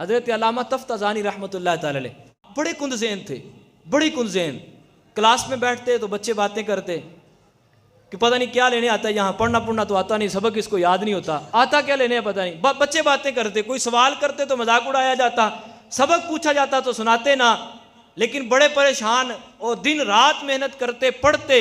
हज़रत अल्लामा तफ्ताज़ानी रहमतुल्लाह ताला अलैह बड़े कुंदज़ेन थे, बड़ी कुंदज़ेन। क्लास में बैठते तो बच्चे बातें करते कि पता नहीं क्या लेने आता है यहाँ, पढ़ना पढ़ना तो आता नहीं, सबक इसको याद नहीं होता, आता क्या लेने पता नहीं। बच्चे बातें करते, कोई सवाल करते तो मजाक उड़ाया जाता, सबक पूछा जाता तो सुनाते ना। लेकिन बड़े परेशान और दिन रात मेहनत करते, पढ़ते,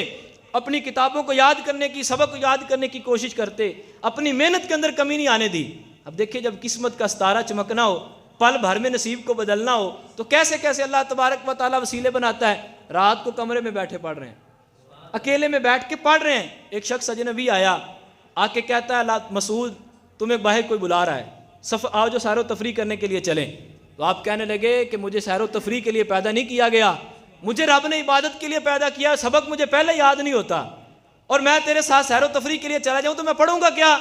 अपनी किताबों को याद करने की, सबक को याद करने की कोशिश करते, अपनी मेहनत के अंदर कमी नहीं आने दी। अब देखिए, जब किस्मत का सितारा चमकना हो, पल भर में नसीब को बदलना हो, तो कैसे कैसे अल्लाह तबारक व तआला वसीले बनाता है। रात को कमरे में बैठे पढ़ रहे हैं, अकेले में बैठ के पढ़ रहे हैं, एक शख्स अजनबी आया, आके कहता है मसूद तुम्हें बाहर कोई बुला रहा है, आओ जो सैरो तफरी करने के लिए चलें। तो आप कहने लगे कि मुझे सैरो तफरी के लिए पैदा नहीं किया गया, मुझे रब ने इबादत के लिए पैदा किया, सबक मुझे पहले याद नहीं होता, और मैं तेरे साथ सैरो तफरी के लिए चला जाऊँ तो मैं पढ़ूंगा क्या।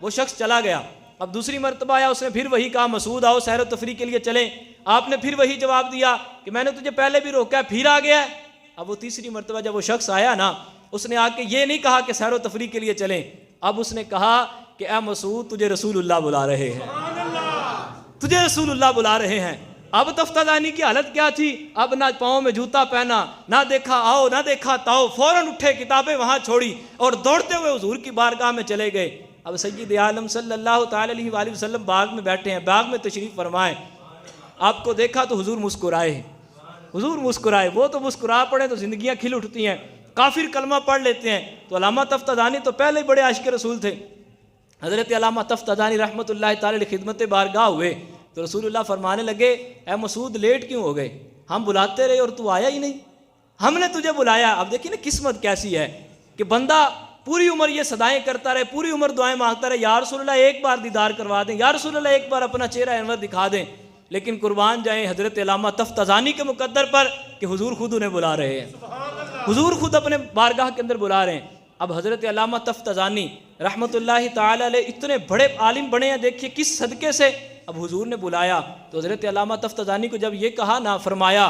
वो शख्स चला गया। अब दूसरी मरतबा आया, उसने फिर वही कहा मसूद आओ सैरो तफरी के लिए चलें। आपने फिर वही जवाब दिया कि मैंने तुझे पहले भी रोका है, फिर आ गया है। अब वो तीसरी मरतबा जब वो शख्स आया ना, उसने आके ये नहीं कहा कि सैरो तफरी के लिए चलें, अब उसने कहा कि ए मसूद तुझे रसूलुल्लाह बुला रहे हैं, तुझे रसूलुल्लाह बुला रहे हैं। अब तफ्ताज़ानी की हालत क्या थी, अब ना पाँव में जूता पहना, ना देखा आओ ना देखा ताओ, फौरन उठे, किताबें वहाँ छोड़ी और दौड़ते हुए हुजूर की बारगाह में चले गए। अब सय्यद आलम सल्लल्लाहु ताला अलैहि वसल्लम बाग में बैठे हैं, बाग में तशरीफ़ फरमाए, आपको देखा तो हुजूर मुस्कुराए, हुजूर मुस्कुराए। वो तो मुस्कुरा पड़े तो जिंदगियाँ खिल उठती हैं, काफिर कलमा पढ़ लेते हैं। तो अल्लामा तफ्ताज़ानी तो पहले ही बड़े आशिक़ रसूल थे। हज़रत अल्लामा तफ्ताज़ानी रहमतुल्लाह ताला अलैह खिदमत बारगाह हुए तो रसूलुल्लाह फरमाने लगे, ए मसूद लेट क्यों हो गए, हम बुलाते रहे और तू आया ही नहीं, हमने तुझे बुलाया। अब देखिए ना किस्मत कैसी है कि बंदा पूरी उम्र ये सदाएं करता रहे, पूरी उम्र दुआएं मांगता रहे, या रसूलुल्लाह एक बार दीदार करवा दें, या रसूलुल्लाह एक बार अपना चेहरा अनवर दिखा दें। लेकिन कुर्बान जाएं हज़रत अल्लामा तफ्ताज़ानी के मुकद्दर पर कि हुजूर खुद उन्हें बुला रहे हैं, हुजूर खुद अपने बारगाह के अंदर बुला रहे हैं। अब हज़रत अल्लामा तफ्ताज़ानी रहमतुल्लाहि ताला अलैह इतने बड़े आलिम बने हैं, देखिए किस सदक़े से। अब हुजूर ने बुलाया तो हज़रत अल्लामा तफ्ताज़ानी को जब ये कहा ना, फरमाया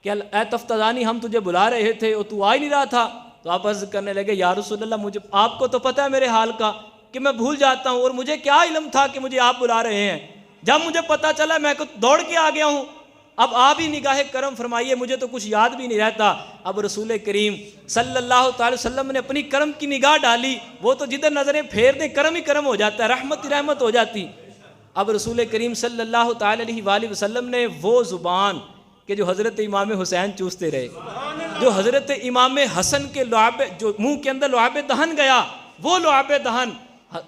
कि ए तफ्ताज़ानी हम तुझे बुला रहे थे और तू आ ही नहीं रहा था, तो आप अर्ज़ करने लगे, या रसूलल्लाह मुझे आपको तो पता है मेरे हाल का कि मैं भूल जाता हूँ, और मुझे क्या इल्म था कि मुझे आप बुला रहे हैं। जब मुझे पता चला मैं को दौड़ के आ गया हूँ। अब आप ही निगाह करम फरमाइए, मुझे तो कुछ याद भी नहीं रहता। अब रसूल करीम सल्लल्लाहु अलैहि वसल्लम ने अपनी करम की निगाह डाली, वो तो जिधर नजरें फेर दें करम ही करम हो जाता है, रहमत ही रहमत हो जाती। अब रसूल करीम सल्लल्लाहु अलैहि वसल्लम ने वो ज़ुबान कि जो हज़रत इमाम हुसैन चूसते रहे, जो हज़रत इमाम हसन के लुआबे, जो मुँह के अंदर लुआबे दहन गया, वो लुआबे दहन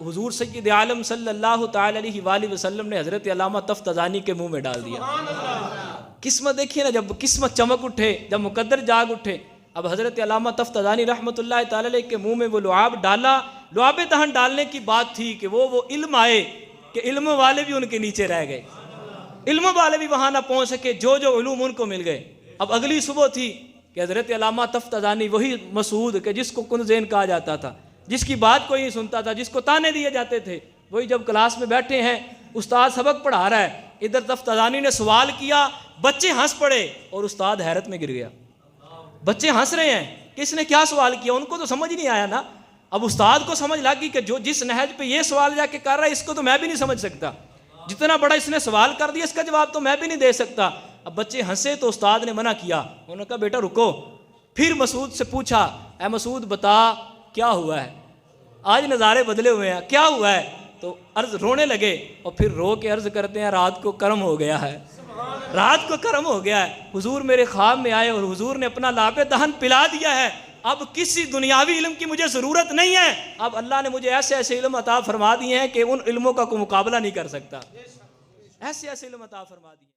हुजूर सय्यद आलम सल्लल्लाहु अलैहि वसल्लम ने हज़रत अल्लामा तफ्ताज़ानी के मुंह में डाल दिया। किस्मत देखिए ना, जब किस्मत चमक उठे, जब मुकद्दर जाग उठे। अब हज़रत अल्लामा तफ्ताज़ानी रहमतुल्लाह ताला अलैह के मुंह में वो लुआब डाला, लुआब दहन डालने की बात थी कि वो इल्म आए कि इल्म वाले भी उनके नीचे रह गए, इल्म वाले भी वहाँ ना पहुँच सके, जो जो उलूम उनको मिल गए। अब अगली सुबह थी कि हज़रत अल्लामा तफ्ताज़ानी वही मसूद के जिसको कुंज़ेन कहा जाता था, जिसकी बात कोई नहीं सुनता था, जिसको ताने दिए जाते थे, वही जब क्लास में बैठे हैं, उस्ताद सबक पढ़ा रहा है, इधर तफ्ताज़ानी ने सवाल किया, बच्चे हंस पड़े और उस्ताद हैरत में गिर गया। बच्चे हंस रहे हैं कि इसने क्या सवाल किया, उनको तो समझ ही नहीं आया ना। अब उस्ताद को समझ लगी कि जो जिस नहज पे ये सवाल जाके कर रहा है, इसको तो मैं भी नहीं समझ सकता, जितना बड़ा इसने सवाल कर दिया इसका जवाब तो मैं भी नहीं दे सकता। अब बच्चे हंसे तो उस्ताद ने मना किया, उन्होंने कहा बेटा रुको। फिर मसूद से पूछा, ए मसूद बता क्या हुआ है, आज नज़ारे बदले हुए हैं, क्या हुआ है। तो अर्ज रोने लगे और फिर रो के अर्ज करते हैं, रात को कर्म हो गया है, रात को कर्म हो गया है, हुजूर मेरे ख्वाब में आए और हुजूर ने अपना लाबे दहन पिला दिया है, अब किसी दुनियावी इल्म की मुझे ज़रूरत नहीं है, अब अल्लाह ने मुझे ऐसे ऐसे इल्म अता फरमा दिए हैं कि उन इल्मों का कोई मुकाबला नहीं कर सकता, ऐसे ऐसे इल्म अता फरमा दिए।